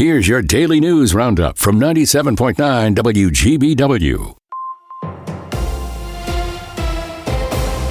Here's your daily news roundup from 97.9 WGBW.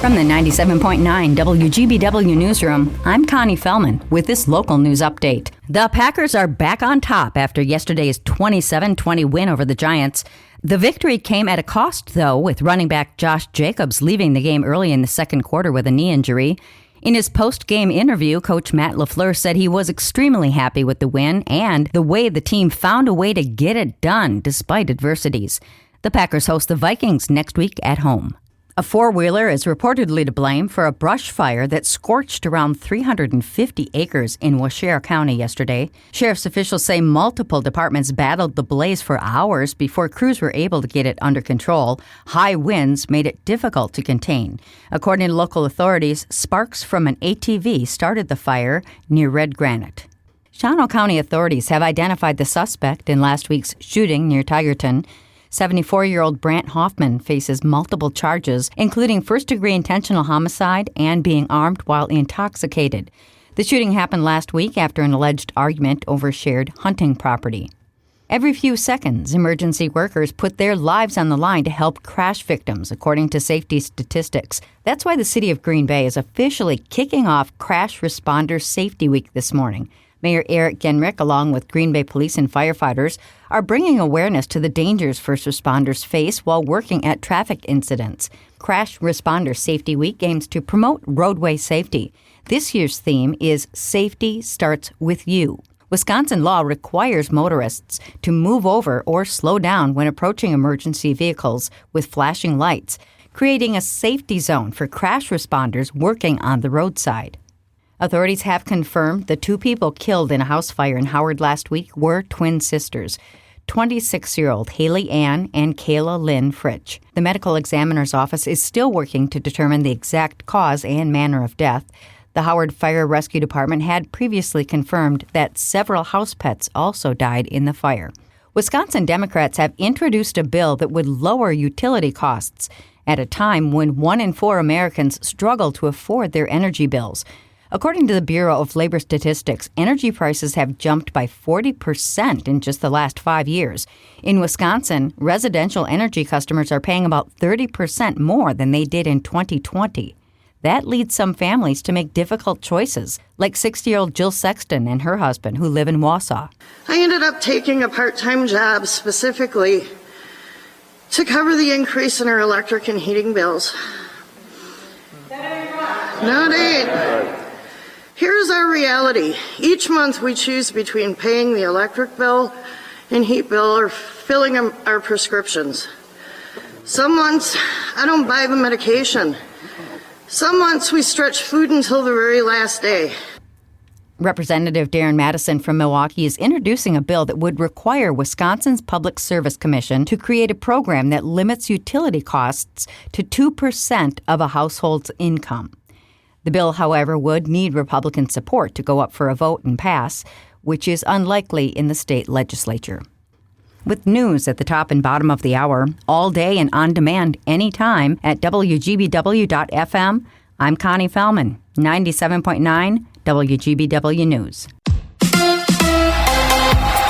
From the 97.9 WGBW newsroom, I'm Connie Fellman with this local news update. The Packers are back on top after yesterday's 27-20 win over the Giants. The victory came at a cost, though, with running back Josh Jacobs leaving the game early in the second quarter with a knee injury. In his post-game interview, Coach Matt LaFleur said he was extremely happy with the win and the way the team found a way to get it done despite adversities. The Packers host the Vikings next week at home. A four-wheeler is reportedly to blame for a brush fire that scorched around 350 acres in Washoe County yesterday. Sheriff's officials say multiple departments battled the blaze for hours before crews were able to get it under control. High winds made it difficult to contain. According to local authorities, sparks from an ATV started the fire near Red Granite. Shawano County authorities have identified the suspect in last week's shooting near Tigerton. 74-year-old Brant Hoffman faces multiple charges, including first-degree intentional homicide and being armed while intoxicated. The shooting happened last week after an alleged argument over shared hunting property. Every few seconds, emergency workers put their lives on the line to help crash victims, according to safety statistics. That's why the city of Green Bay is officially kicking off Crash Responder Safety Week this morning. Mayor Eric Genrich, along with Green Bay police and firefighters, are bringing awareness to the dangers first responders face while working at traffic incidents. Crash Responder Safety Week aims to promote roadway safety. This year's theme is Safety Starts With You. Wisconsin law requires motorists to move over or slow down when approaching emergency vehicles with flashing lights, creating a safety zone for crash responders working on the roadside. Authorities have confirmed the two people killed in a house fire in Howard last week were twin sisters, 26-year-old Haley Ann and Kayla Lynn Fritch. The medical examiner's office is still working to determine the exact cause and manner of death. The Howard Fire Rescue Department had previously confirmed that several house pets also died in the fire. Wisconsin Democrats have introduced a bill that would lower utility costs at a time when 1 in 4 Americans struggle to afford their energy bills. According to the Bureau of Labor Statistics, energy prices have jumped by 40% in just the last 5 years. In Wisconsin, residential energy customers are paying about 30% more than they did in 2020. That leads some families to make difficult choices, like 60-year-old Jill Sexton and her husband, who live in Wausau. I ended up taking a part-time job specifically to cover the increase in our electric and heating bills. No, it ain't. Here's our reality. Each month we choose between paying the electric bill and heat bill or filling our prescriptions. Some months I don't buy the medication. Some months we stretch food until the very last day. Representative Darren Madison from Milwaukee is introducing a bill that would require Wisconsin's Public Service Commission to create a program that limits utility costs to 2% of a household's income. The bill, however, would need Republican support to go up for a vote and pass, which is unlikely in the state legislature. With news at the top and bottom of the hour, all day and on demand anytime at WGBW.FM, I'm Connie Fellman, 97.9 WGBW News.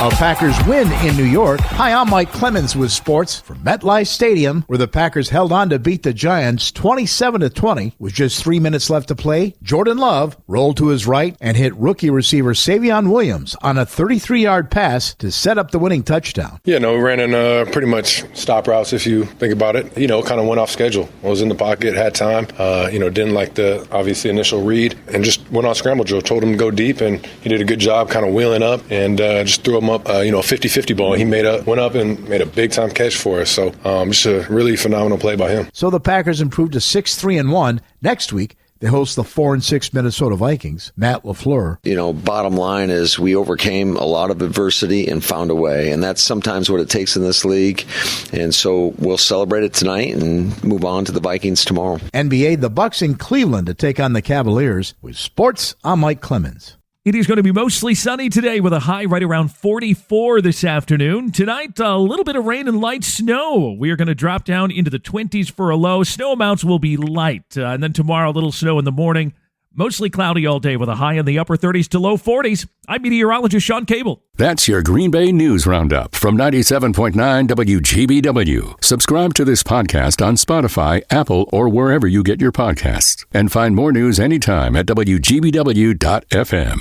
A Packers win in New York. Hi, I'm Mike Clemens with sports from MetLife Stadium, where the Packers held on to beat the Giants 27-20 with just 3 minutes left to play. Jordan Love rolled to his right and hit rookie receiver Savion Williams on a 33-yard pass to set up the winning touchdown. Yeah, no, we ran in pretty much stop routes if you think about it. Kind of went off schedule. I was in the pocket, had time, didn't like the obviously initial read and just went on scramble drill. Told him to go deep and he did a good job kind of wheeling up and just threw him up, 50-50 ball. He went up and made a big-time catch for us. So just a really phenomenal play by him. So the Packers improved to 6-3-1. Next week, they host the 4-6 Minnesota Vikings. Matt LaFleur. Bottom line is we overcame a lot of adversity and found a way, and that's sometimes what it takes in this league. And so we'll celebrate it tonight and move on to the Vikings tomorrow. NBA, the Bucks in Cleveland to take on the Cavaliers. With sports, I'm Mike Clemens. It is going to be mostly sunny today with a high right around 44 this afternoon. Tonight, a little bit of rain and light snow. We are going to drop down into the 20s for a low. Snow amounts will be light. And then tomorrow, a little snow in the morning. Mostly cloudy all day with a high in the upper 30s to low 40s. I'm meteorologist Sean Cable. That's your Green Bay News Roundup from 97.9 WGBW. Subscribe to this podcast on Spotify, Apple, or wherever you get your podcasts. And find more news anytime at WGBW.FM.